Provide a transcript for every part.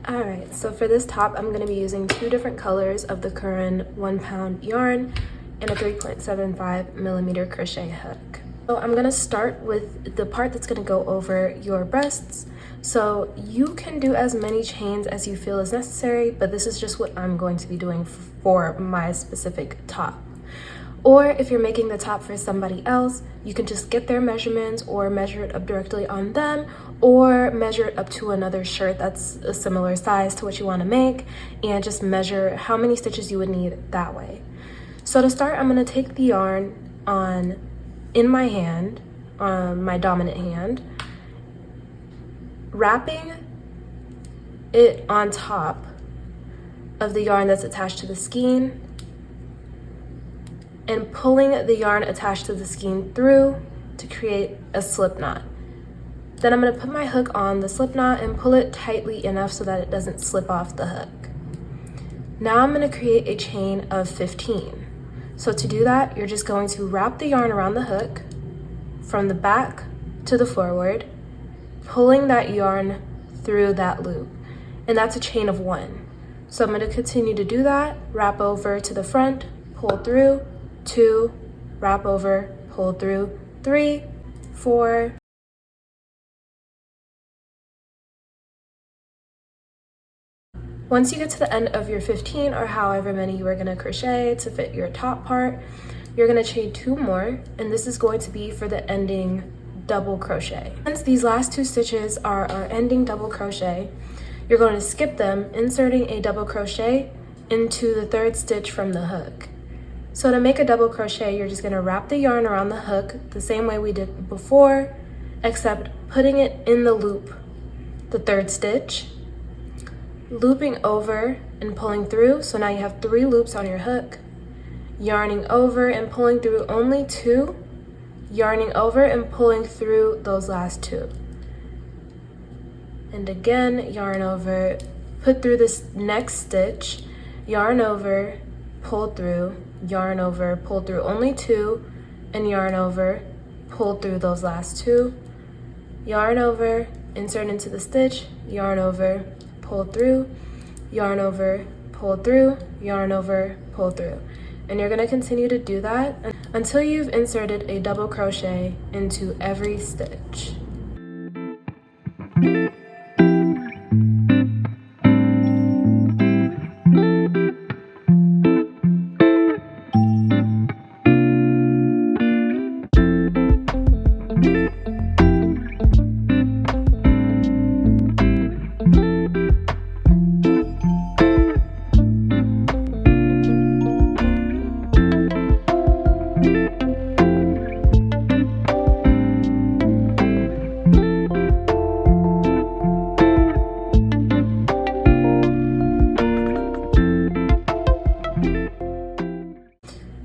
Alright, so for this top, I'm going to be using 2 different colors of the current 1-pound yarn and a 3.75 millimeter crochet hook. So I'm going to start with the part that's going to go over your breasts. So you can do as many chains as you feel is necessary, but this is just what I'm going to be doing for my specific top. Or if you're making the top for somebody else, you can just get their measurements or measure it up directly on them, or measure it up to another shirt that's a similar size to what you want to make, and just measure how many stitches you would need that way. So to start, I'm going to take the yarn in my hand, on my dominant hand, wrapping it on top of the yarn that's attached to the skein, and pulling the yarn attached to the skein through to create a slip knot. Then I'm going to put my hook on the slip knot and pull it tightly enough so that it doesn't slip off the hook. Now I'm going to create a chain of 15. So to do that, you're just going to wrap the yarn around the hook from the back to the forward, pulling that yarn through that loop. And that's a chain of 1. So I'm going to continue to do that, wrap over to the front, pull through, 2, wrap over, pull through, 3, 4. Once you get to the end of your 15 or however many you are going to crochet to fit your top part, you're going to chain 2 more, and this is going to be for the ending double crochet. Since these last 2 stitches are our ending double crochet, you're going to skip them, inserting a double crochet into the 3rd stitch from the hook. So to make a double crochet, you're just going to wrap the yarn around the hook the same way we did before, except putting it in the loop, the 3rd stitch, looping over and pulling through. So now you have 3 loops on your hook, yarning over and pulling through only 2, yarning over and pulling through those last 2. And again, yarn over, put through this next stitch, yarn over, pull through, yarn over, pull through only 2, and yarn over, pull through those last 2, yarn over, insert into the stitch, yarn over, pull through, yarn over, pull through, yarn over, pull through. And you're going to continue to do that until you've inserted a double crochet into every stitch.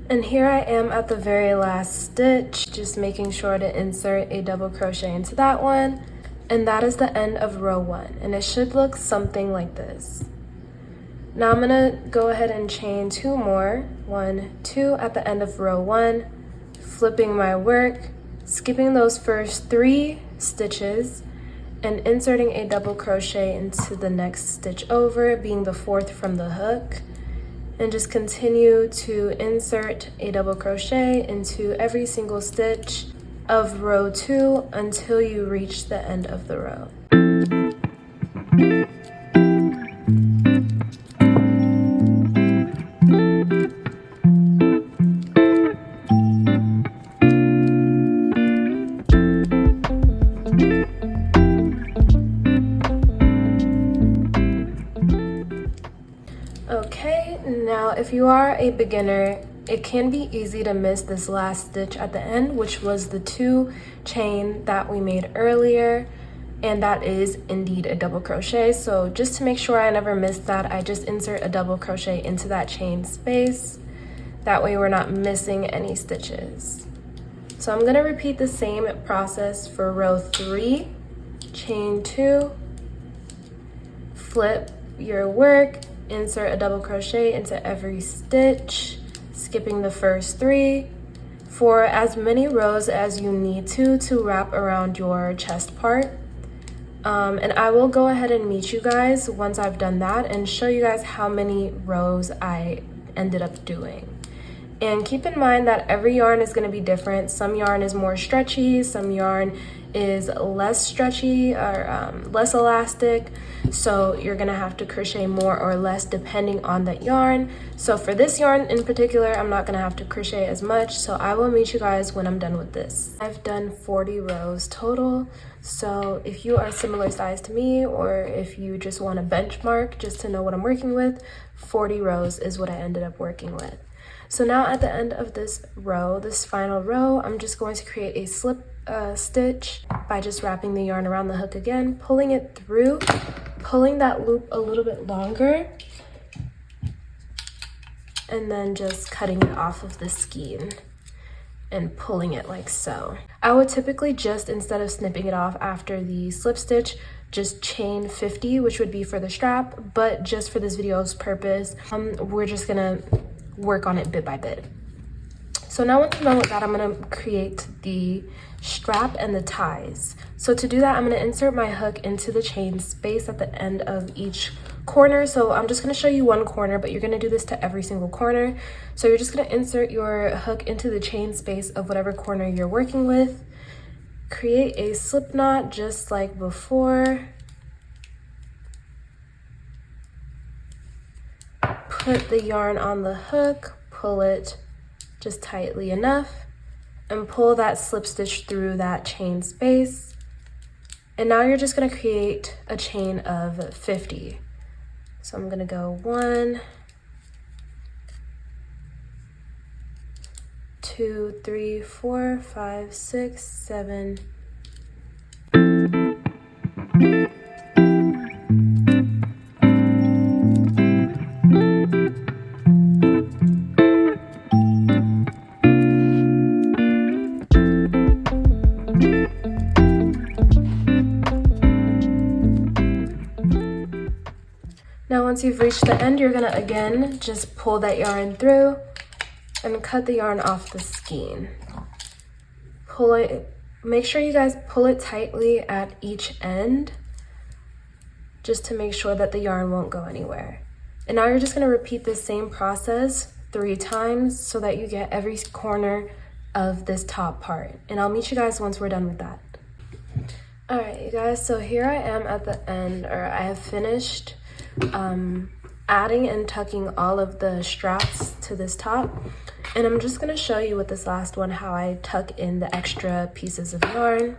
And here I am at the very last stitch, just making sure to insert a double crochet into that one. And that is the end of row 1. And it should look something like this. Now I'm gonna go ahead and chain 2 more, 1, 2 at the end of row 1, flipping my work, skipping those first 3 stitches, and inserting a double crochet into the next stitch over, being the 4th from the hook. And just continue to insert a double crochet into every single stitch of row 2 until you reach the end of the row. Okay, now if you are a beginner, it can be easy to miss this last stitch at the end, which was the 2 chain that we made earlier, and that is indeed a double crochet. So just to make sure I never miss that, I just insert a double crochet into that chain space. That way we're not missing any stitches. So I'm gonna repeat the same process for row 3, chain 2, flip your work, insert a double crochet into every stitch, skipping the first 3 for as many rows as you need to wrap around your chest part. And I will go ahead and meet you guys once I've done that and show you guys how many rows I ended up doing. And keep in mind that every yarn is going to be different. Some yarn is more stretchy, some yarn is less stretchy or less elastic, so you're going to have to crochet more or less depending on that yarn. So for this yarn in particular, I'm not going to have to crochet as much, so I will meet you guys when I'm done with this. I've done 40 rows total, so if you are similar size to me, or if you just want to benchmark just to know what I'm working with, 40 rows is what I ended up working with. So now at the end of this row, this final row, I'm just going to create a slip stitch by just wrapping the yarn around the hook again, pulling it through, pulling that loop a little bit longer, and then just cutting it off of the skein and pulling it like so. I would typically just, instead of snipping it off after the slip stitch, just chain 50, which would be for the strap, but just for this video's purpose, we're just gonna work on it bit by bit. So now once I'm done with that, I'm gonna create the strap and the ties. So to do that, I'm gonna insert my hook into the chain space at the end of each corner. So I'm just gonna show you one corner, but you're gonna do this to every single corner. So you're just gonna insert your hook into the chain space of whatever corner you're working with. Create a slip knot just like before. Put the yarn on the hook, pull it just tightly enough, and pull that slip stitch through that chain space. And now you're just gonna create a chain of 50. So I'm gonna go 1, 2, 3, 4, 5, 6, 7. Now once you've reached the end, you're gonna again just pull that yarn through and cut the yarn off the skein. Pull it, make sure you guys pull it tightly at each end just to make sure that the yarn won't go anywhere. And now you're just gonna repeat the same process 3 times so that you get every corner of this top part. And I'll meet you guys once we're done with that. All right, you guys, so here I am at the end, or I have finished adding and tucking all of the straps to this top, and I'm just going to show you with this last one how I tuck in the extra pieces of yarn.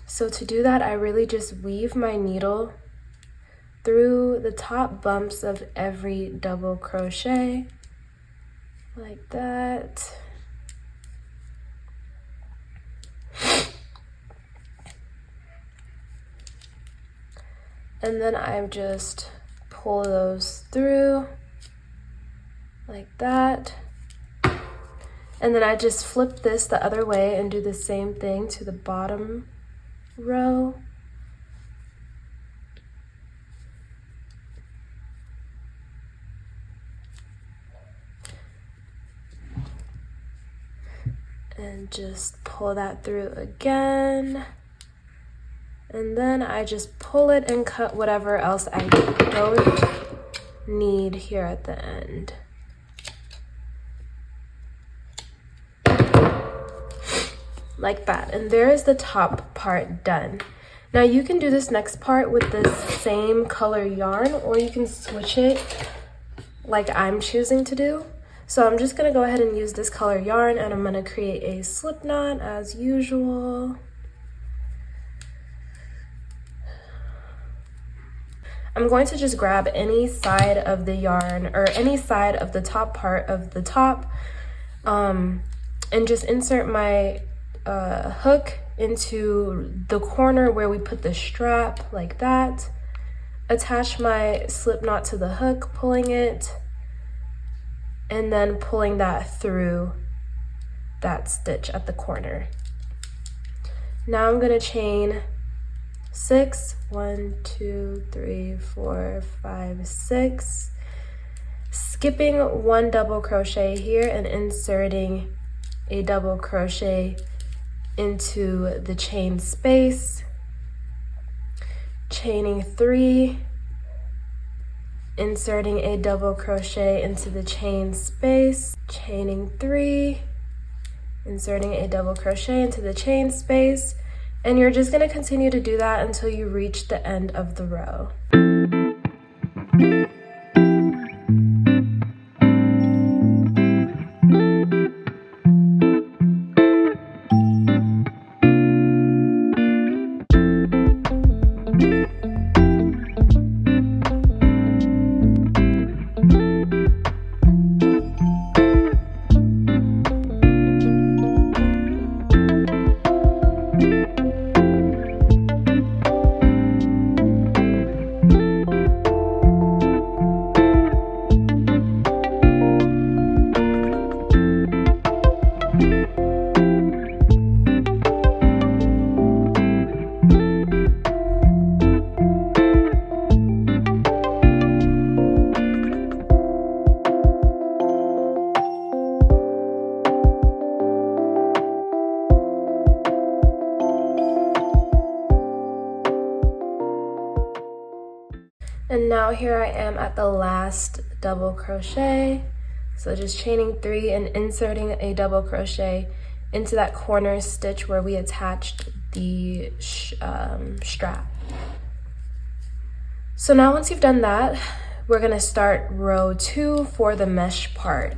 So to do that, I really just weave my needle through the top bumps of every double crochet like that. And then I just pull those through like that. And then I just flip this the other way and do the same thing to the bottom row. And just pull that through again. And then I just pull it and cut whatever else I don't need here at the end. Like that. And there is the top part done. Now you can do this next part with the same color yarn, or you can switch it like I'm choosing to do. So I'm just gonna go ahead and use this color yarn, and I'm gonna create a slip knot as usual. I'm going to just grab any side of the yarn or any side of the top part of the top and just insert my hook into the corner where we put the strap like that. Attach my slip knot to the hook, pulling it, and then pulling that through that stitch at the corner. Now I'm gonna chain 6, 1, 2, 3, 4, 5, 6, skipping one double crochet here and inserting a double crochet into the chain space, chaining 3, inserting a double crochet into the chain space, chaining 3, inserting a double crochet into the chain space, and you're just going to continue to do that until you reach the end of the row. And now here I am at the last double crochet. So just chaining 3 and inserting a double crochet into that corner stitch where we attached the strap. So now once you've done that, we're gonna start row 2 for the mesh part.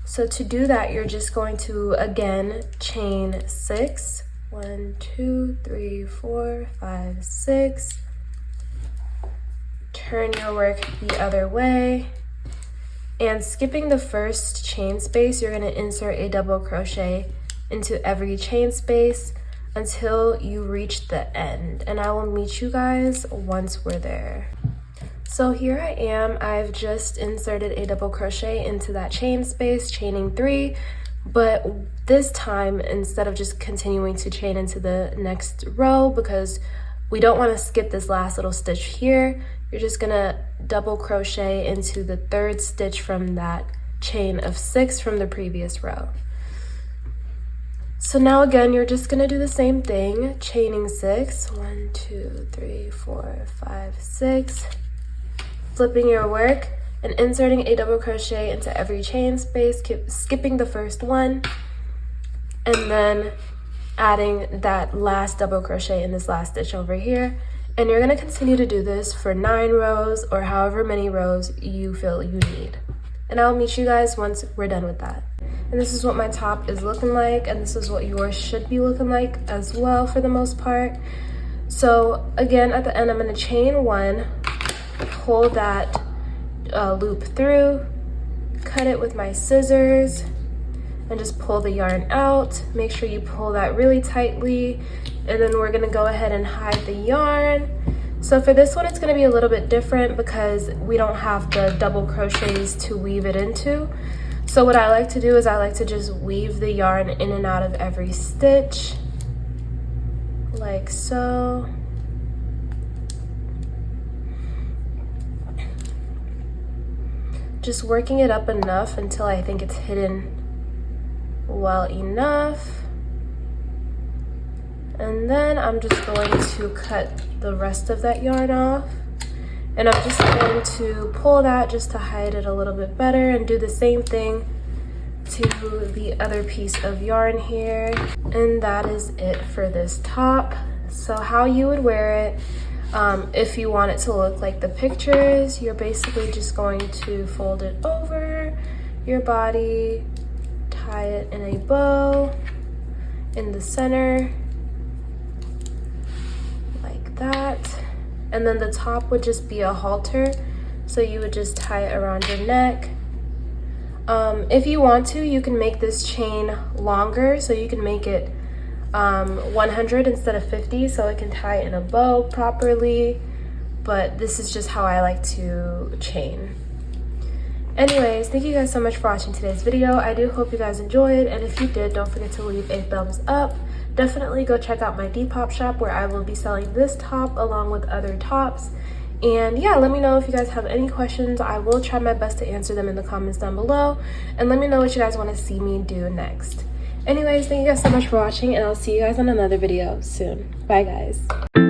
So to do that, you're just going to again chain 6. 1, 2, 3, 4, 5, 6. Turn your work the other way, and skipping the first chain space, you're going to insert a double crochet into every chain space until you reach the end, and I will meet you guys once we're there. So here I am. I've just inserted a double crochet into that chain space, chaining 3, but this time, instead of just continuing to chain into the next row, because we don't want to skip this last little stitch here, you're just gonna double crochet into the 3rd stitch from that chain of 6 from the previous row. So now again, you're just gonna do the same thing, chaining 6. 1, 2, 3, 4, 5, 6. Flipping your work and inserting a double crochet into every chain space, skipping the first one, and then adding that last double crochet in this last stitch over here. And you're gonna continue to do this for 9 rows or however many rows you feel you need. And I'll meet you guys once we're done with that. And this is what my top is looking like, and this is what yours should be looking like as well for the most part. So again, at the end, I'm gonna chain 1, pull that loop through, cut it with my scissors, and just pull the yarn out. Make sure you pull that really tightly, and then we're gonna go ahead and hide the yarn. So for this one, it's gonna be a little bit different because we don't have the double crochets to weave it into. So what I like to do is I like to just weave the yarn in and out of every stitch, like so. Just working it up enough until I think it's hidden well enough. And then I'm just going to cut the rest of that yarn off. And I'm just going to pull that just to hide it a little bit better, and do the same thing to the other piece of yarn here. And that is it for this top. So how you would wear it, if you want it to look like the pictures, you're basically just going to fold it over your body, tie it in a bow in the center, like that. And then the top would just be a halter, so you would just tie it around your neck. If you want to, you can make this chain longer, so you can make it 100 instead of 50, so it can tie in a bow properly, but this is just how I like to chain. Anyways, thank you guys so much for watching today's video. I do hope you guys enjoyed, and if you did, don't forget to leave a thumbs up. Definitely go check out my Depop shop, where I will be selling this top along with other tops. And yeah, let me know if you guys have any questions. I will try my best to answer them in the comments down below, and let me know what you guys want to see me do next. Anyways, thank you guys so much for watching, and I'll see you guys on another video soon. Bye guys.